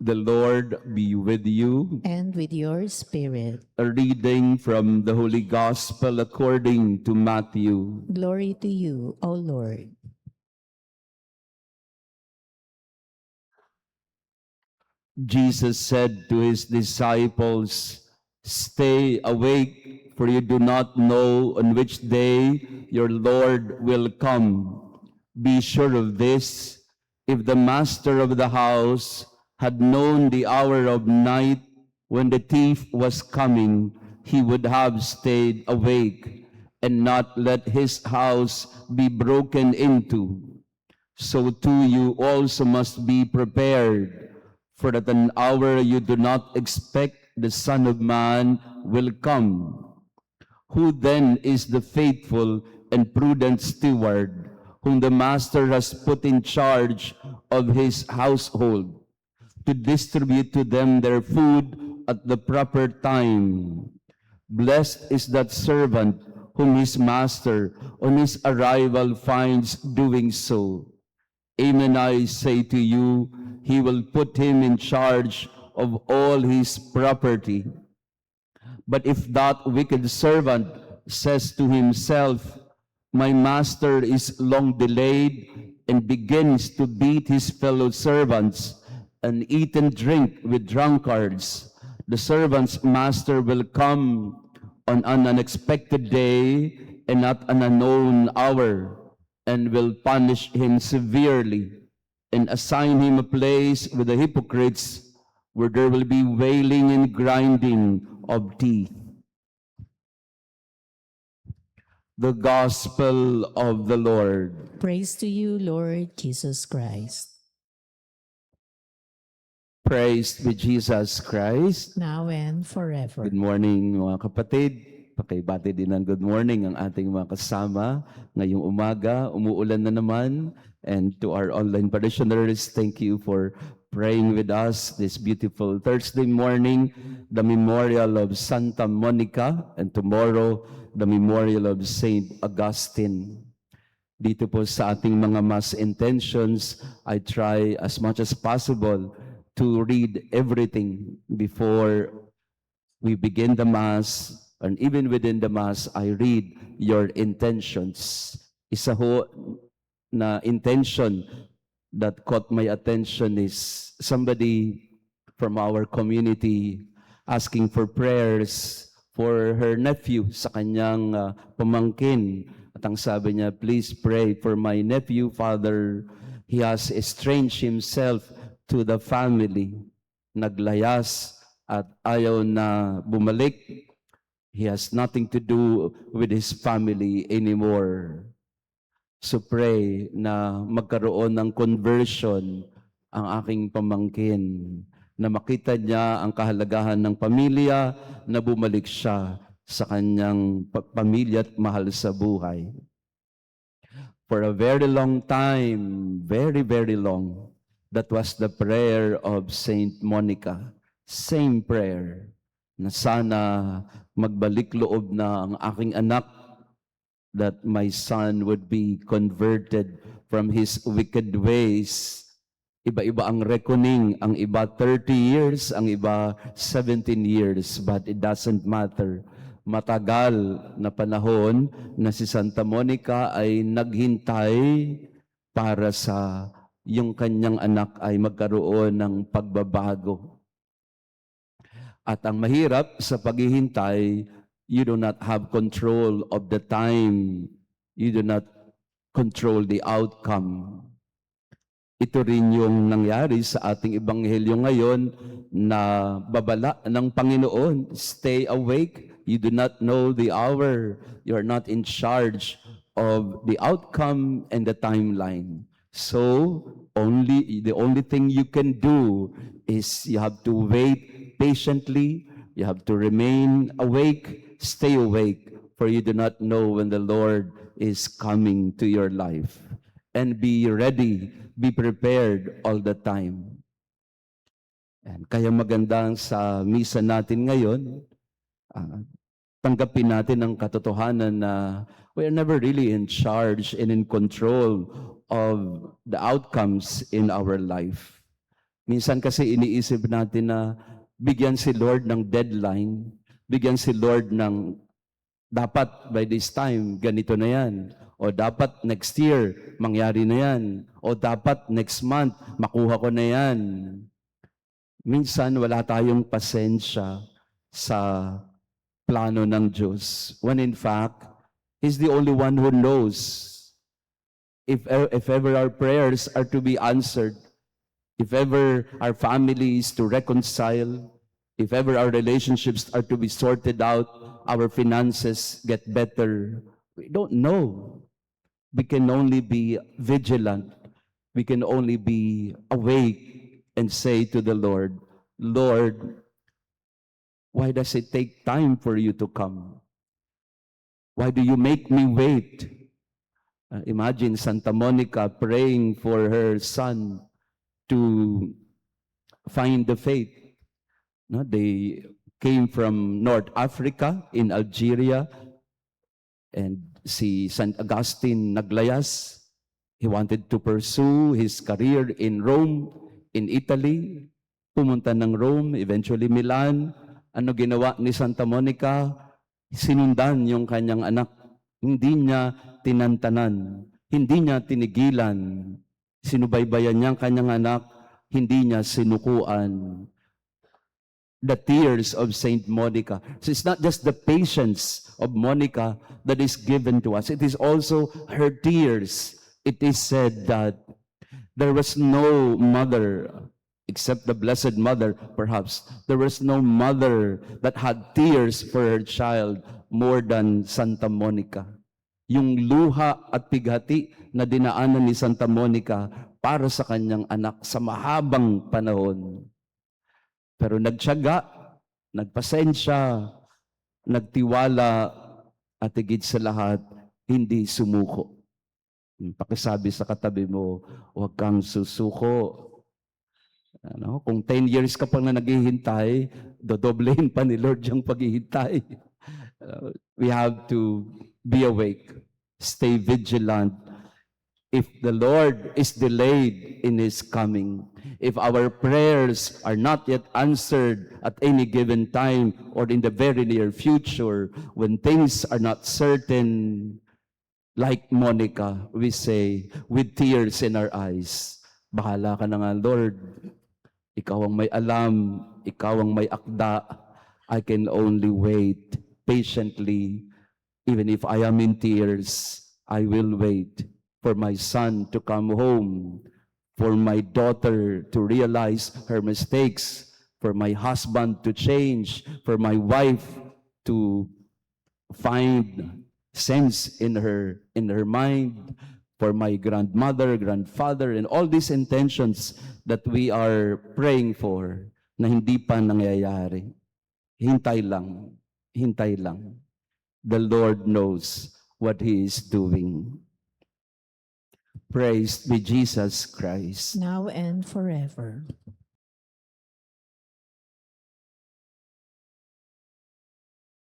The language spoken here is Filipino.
The Lord be with you. and with your spirit. A reading from the Holy Gospel according to Matthew. Glory to you, O Lord. Jesus said to his disciples, "Stay awake, for you do not know on which day your Lord will come. Be sure of this, if the master of the house had known the hour of night when the thief was coming, he would have stayed awake and not let his house be broken into. So too you also must be prepared, for at an hour you do not expect the Son of Man will come. Who then is the faithful and prudent steward whom the master has put in charge of his household to distribute to them their food at the proper time? Blessed is that servant whom his master on his arrival finds doing so. Amen, I say to you, he will put him in charge of all his property. But if that wicked servant says to himself, my master is long delayed, and begins to beat his fellow servants and eat and drink with drunkards, the servant's master will come on an unexpected day and at an unknown hour, and will punish him severely and assign him a place with the hypocrites, where there will be wailing and grinding of teeth." The Gospel of the Lord. Praise to you, Lord Jesus Christ. Praise be Jesus Christ. Now and forever. Good morning mga kapatid. Pakibati din ng good morning ang ating mga kasama ngayong umaga. Umuulan na naman. And to our online parishioners, thank you for praying with us this beautiful Thursday morning, the memorial of Santa Monica, and tomorrow, the memorial of Saint Augustine. Dito po sa ating mga mass intentions, I try as much as possible to read everything before we begin the Mass, and even within the Mass, I read your intentions. Isa ho na intention that caught my attention is somebody from our community asking for prayers for her nephew, sa kanyang pamangkin. At ang sabi niya, please pray for my nephew, Father. He has estranged himself to the family. Naglayas at ayaw na bumalik. He has nothing to do with his family anymore. So pray na magkaroon ng conversion ang aking pamangkin, na makita niya ang kahalagahan ng pamilya, na bumalik siya sa kanyang pamilya at mahal sa buhay. For a very long time, very, very long, that was the prayer of Saint Monica. Same prayer, na sana magbalik loob na ang aking anak, that my son would be converted from his wicked ways. Iba-iba ang reckoning, ang iba 30 years, ang iba 17 years, but it doesn't matter. Matagal na panahon na si Santa Monica ay naghintay para sa yung kanyang anak ay magkaroon ng pagbabago. At ang mahirap sa paghihintay, you do not have control of the time. You do not control the outcome. Ito rin yung nangyari sa ating ebanghelyo ngayon, na babala ng Panginoon, stay awake. You do not know the hour. You are not in charge of the outcome and the timeline. So, the only thing you can do is you have to wait patiently. You have to remain awake, stay awake, for you do not know when the Lord is coming to your life. And be ready, be prepared all the time. And kaya magandang sa misa natin ngayon, tanggapin natin ang katotohanan na we are never really in charge and in control of the outcomes in our life. Minsan kasi iniisip natin na bigyan si Lord ng deadline, bigyan si Lord ng dapat by this time, ganito na yan. O dapat next year, mangyari na yan. O dapat next month, makuha ko na yan. Minsan wala tayong pasensya sa plano ng Diyos. When in fact, He's the only one who knows if ever our prayers are to be answered, if ever our family is to reconcile, if ever our relationships are to be sorted out, our finances get better, we don't know. We can only be vigilant. We can only be awake and say to the Lord, Lord, why does it take time for you to come? Why do you make me wait? Imagine Santa Monica praying for her son to find the faith. No, they came from North Africa in Algeria, and si St. Augustine Naglayas, he wanted to pursue his career in Rome, in Italy. Pumunta ng Rome, eventually Milan. Ano ginawa ni Santa Monica? Sinundan yung kanyang anak. Hindi niya tinantanan. Hindi niya tinigilan. Sinubaybayan niya ang kanyang anak. Hindi niya sinukuan. The tears of Saint Monica. So it's not just the patience of Monica that is given to us. It is also her tears. It is said that there was no mother, except the Blessed Mother, perhaps. There was no mother that had tears for her child more than Santa Monica. Yung luha at pighati na dinaanan ni Santa Monica para sa kanyang anak sa mahabang panahon. Pero nagtiyaga, nagpasensya, nagtiwala, at higit sa lahat, hindi sumuko. Pakisabi sa katabi mo, huwag kang susuko. Ano? Kung 10 years ka pang na naghihintay, dodoblehin pa ni Lord yung paghihintay. We have to be awake, stay vigilant. If the Lord is delayed in His coming, if our prayers are not yet answered at any given time or in the very near future, when things are not certain, like Monica, we say, with tears in our eyes, bahala ka na nga, Lord. Ikaw ang may alam, ikaw ang may akda. I can only wait patiently. Even if I am in tears, I will wait for my son to come home, for my daughter to realize her mistakes, for my husband to change, for my wife to find sense in her mind, for my grandmother, grandfather, and all these intentions that we are praying for na hindi pa nangyayari. Hintay lang. Hintay lang. The Lord knows what He is doing. Praised be Jesus Christ. Now and forever.